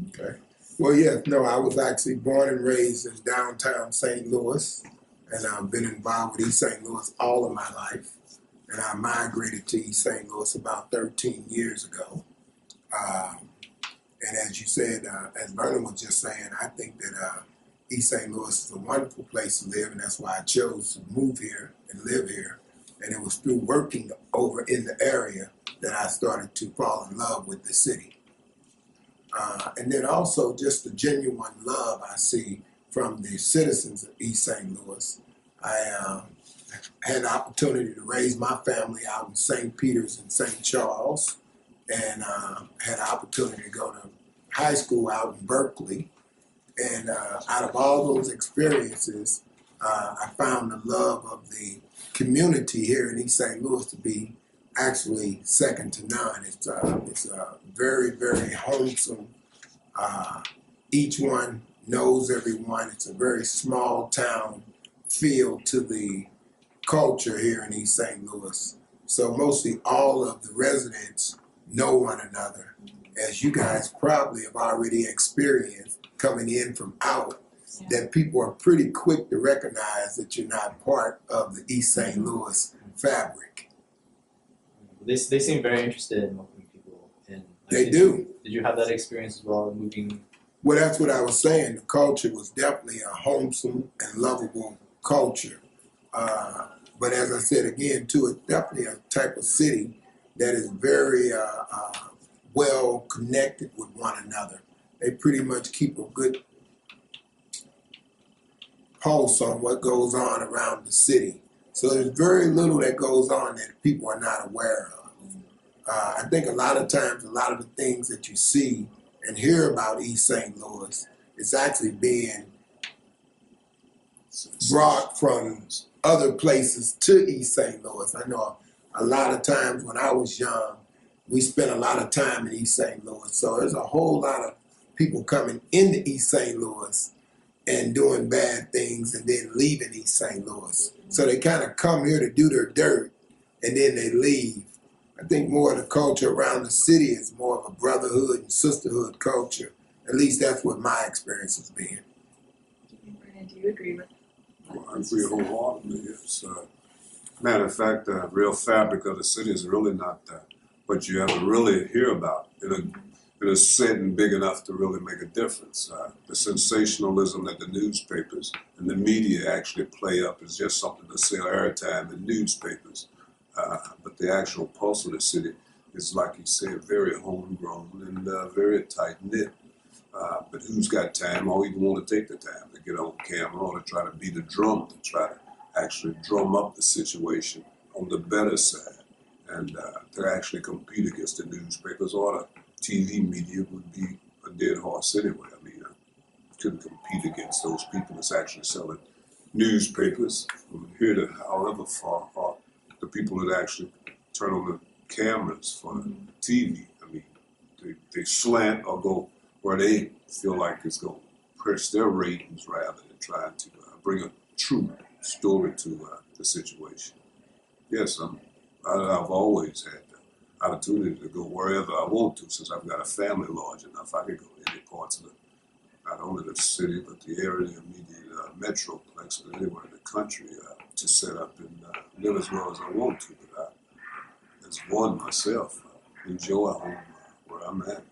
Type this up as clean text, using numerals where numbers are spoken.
Okay. Well, yeah, no, I was actually born and raised in downtown St. Louis, and I've been involved with East St. Louis all of my life. And I migrated to East St. Louis about 13 years ago. Uh, and as you said, as Vernon was just saying, I think that East St. Louis is a wonderful place to live, and that's why I chose to move here and live here. And it was through working over in the area that I started to fall in love with the city. And then also just the genuine love I see from the citizens of East St. Louis. I had the opportunity to raise my family out in St. Peter's and St. Charles, and had the opportunity to go to high school out in Berkeley. And out of all those experiences, I found the love of the community here in East St. Louis to be actually second to none. It's very, very wholesome. Uh, each one knows everyone. It's a very small town feel to the culture here in East St. Louis. So mostly all of the residents know one another, as you guys probably have already experienced coming in from out, that people are pretty quick to recognize that you're not part of the East St. Louis fabric. They seem very interested in welcoming people in. They do. Did you have that experience as well, moving? Well, that's what I was saying. The culture was definitely a wholesome and lovable culture. But as I said again, too, it's definitely a type of city that is very well connected with one another. They pretty much keep a good pulse on what goes on around the city. So there's very little that goes on that people are not aware of. I think a lot of times, a lot of the things that you see and hear about East St. Louis is actually being brought from other places to East St. Louis. I know a lot of times when I was young, we spent a lot of time in East St. Louis. So there's a whole lot of people coming into East St. Louis and doing bad things and then leaving East St. Louis. So they kind of come here to do their dirt and then they leave. I think more of the culture around the city is more of a brotherhood and sisterhood culture. At least that's what my experience has been. Vernon, do you agree with Well, I agree wholeheartedly. Matter of fact, the real fabric of the city is really not what you ever really hear about in a setting big enough to really make a difference. The sensationalism that the newspapers and the media actually play up is just something to sell airtime in newspapers. But the actual pulse of the city is, like you said, very homegrown and very tight-knit. But who's got time or even want to take the time to get on camera or to try to beat a drum, to try to actually drum up the situation on the better side and to actually compete against the newspapers or the TV media would be a dead horse anyway. I mean, I couldn't compete against those people that's actually selling newspapers from here to however far, or the people that actually turn on the cameras for TV. I mean, they slant or go where they feel like it's going to press their ratings rather than trying to bring a true story to the situation. Yes, I've always had the opportunity to go wherever I want to since I've got a family large enough. I can go to any parts of not only the city, but the area, immediate metroplex, and anywhere in the country to set up and live as well as I want to. But I, as one myself, enjoy home where I'm at.